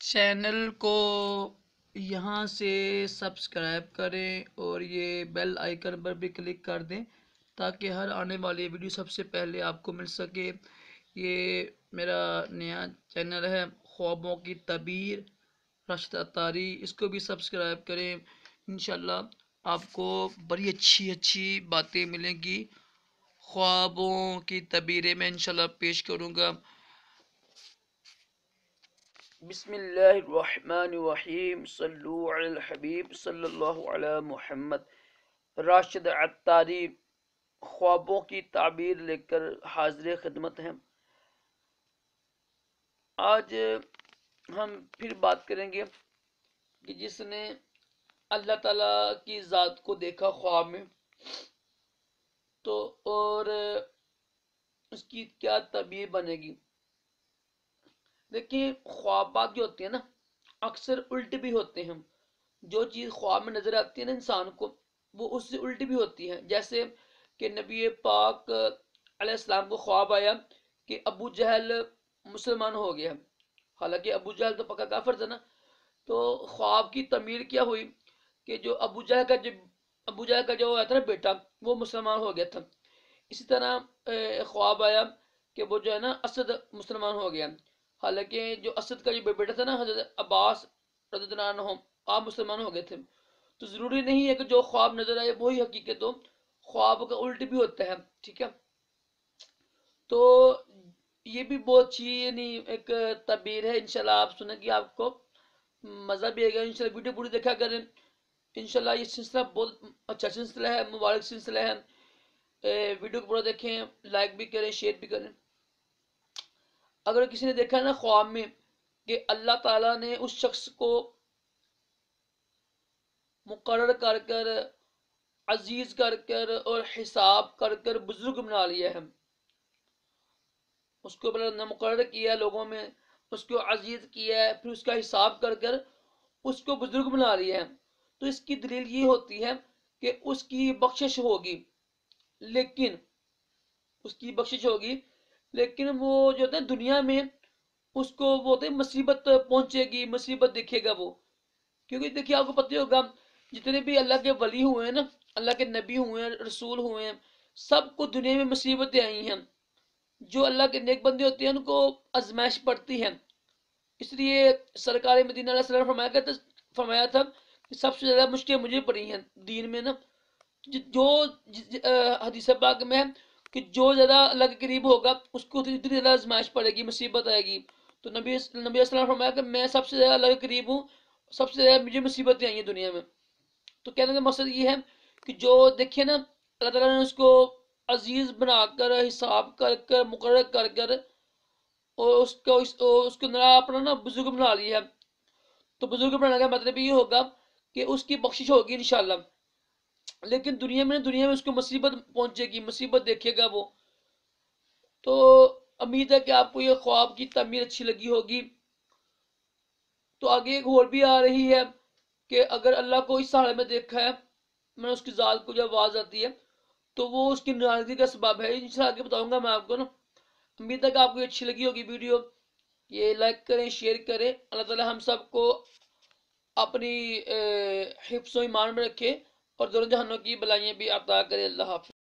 Channel کو یہاں سے سبسکرائب کریں اور یہ بیل آئیکن پر بھی کلک کر دیں تاکہ ہر آنے والی ویڈیو سب سے پہلے آپ کو مل سکے۔ یہ میرا نیا چینل ہے خوابوں کی تعبیر راشد عطاری، اس کو بھی سبسکرائب کریں۔ انشاءاللہ آپ کو بڑی اچھی باتیں ملیں گی۔ خوابوں کی تعبیریں میں انشاءاللہ پیش کروں گا۔ بسم اللہ الرحمن الرحیم، صلو علی الحبیب صلی اللہ علی محمد۔ راشد عطاری خوابوں کی تعبیر لے کر حاضر خدمت ہیں۔ آج ہم پھر بات کریں گے کہ جس نے اللہ تعالیٰ کی ذات کو دیکھا خواب میں تو اور اس کی کیا تعبیر بنے گی۔ دیکھیں، خوابات جو ہوتے ہیں نا اکثر الٹ بھی ہوتے ہیں۔ جو چیز خواب میں نظر آتی ہے نا انسان کو، وہ اس سے الٹ بھی ہوتی ہے۔ جیسے کہ نبی پاک علیہ السلام کو خواب آیا کہ ابو جہل مسلمان ہو گیا، حالانکہ ابو جہل تو پکا کافر تھا نا۔ تو خواب کی تعبیر کیا ہوئی کہ جو ابو جہل کا جو ہوا تھا نا بیٹا، وہ مسلمان ہو گیا تھا۔ اسی طرح خواب آیا کہ وہ جو ہے نا اسد مسلمان ہو گیا، حالانکہ جو اسد کا جو بیٹا تھا نا حضرت عباس رضی اللہ عنہ، آپ مسلمان ہو گئے تھے۔ تو ضروری نہیں ہے کہ جو خواب نظر آئے وہی حقیقت ہو، خواب کا الٹ بھی ہوتا ہے، ٹھیک ہے۔ تو یہ بھی بہت اچھی ایک تعبیر ہے، انشاءاللہ آپ سنیں گے آپ کو مزہ بھی آئے گا۔ انشاءاللہ ویڈیو پوری دیکھا کریں، انشاءاللہ یہ سلسلہ بہت اچھا سلسلہ ہے، مبارک سلسلہ ہے۔ ویڈیو کو پورا دیکھیں، لائک بھی کریں، شیئر بھی کریں۔ اگر کسی نے دیکھا نا خواب میں کہ اللہ تعالیٰ نے اس شخص کو مقرر کر کر، عزیز کر کر اور حساب کر کر بزرگ بنا لیا ہے، اس کو مقرر کیا لوگوں میں، اس کو عزیز کیا ہے، پھر اس کا حساب کر کر اس کو بزرگ بنا لیا ہے، تو اس کی دلیل یہ ہوتی ہے کہ اس کی بخشش ہوگی، لیکن اس کی بخشش ہوگی لیکن وہ جو ہے دنیا میں اس کو وہ مصیبت پہنچے گی، مصیبت دیکھے گا وہ۔ کیونکہ دیکھیے آپ کو پتہ ہوگا جتنے بھی اللہ کے ولی ہوئے ہیں نا، اللہ کے نبی ہوئے ہیں، رسول ہوئے ہیں، سب کو دنیا میں مصیبتیں آئی ہیں۔ جو اللہ کے نیک بندے ہوتے ہیں ان کو آزمائش پڑتی ہے، اس لیے سرکار مدینہ علیہ السلام فرمایا تھا کہ سب سے زیادہ مشکلیں مجھے پڑی ہیں دین میں نا۔ جو حدیث پاک میں ہے کہ جو زیادہ اللہ کے قریب ہوگا اس کو اتنی زیادہ آزمائش پڑے گی، مصیبت آئے گی۔ تو نبی علیہ السلام فرمایا کہ میں سب سے زیادہ اللہ کے قریب ہوں، سب سے زیادہ مجھے مصیبتیں آئی ہیں دنیا میں۔ تو کہنے کا مقصد یہ ہے کہ جو دیکھیں نا اللہ تعالیٰ نے اس کو عزیز بنا کر، حساب کر کر، مقرر کر کر اور اس کو اپنا نا بزرگ بنا لیا ہے۔ تو بزرگ بنانے کا مطلب یہ ہوگا کہ اس کی بخشش ہوگی انشاءاللہ، لیکن دنیا میں اس کو مصیبت پہنچے گی، مصیبت دیکھے گا وہ۔ تو امید ہے کہ آپ کو یہ خواب کی تعبیر اچھی لگی ہوگی۔ تو آگے ایک اور بھی آ رہی ہے کہ اگر اللہ کو اس حال میں دیکھا ہے، میں اس کی ذات کو جب آواز آتی ہے تو وہ اس کی ناراضگی کا سبب ہے۔ انشاءاللہ آگے بتاؤں گا میں آپ کو نا۔ امید ہے کہ آپ کو اچھی لگی ہوگی ویڈیو، یہ لائک کریں، شیئر کریں۔ اللہ تعالی ہم سب کو اپنی حفظ و ایمان میں رکھے اور دونوں جہانوں کی بلائیاں بھی عطا کرے۔ اللہ حافظ۔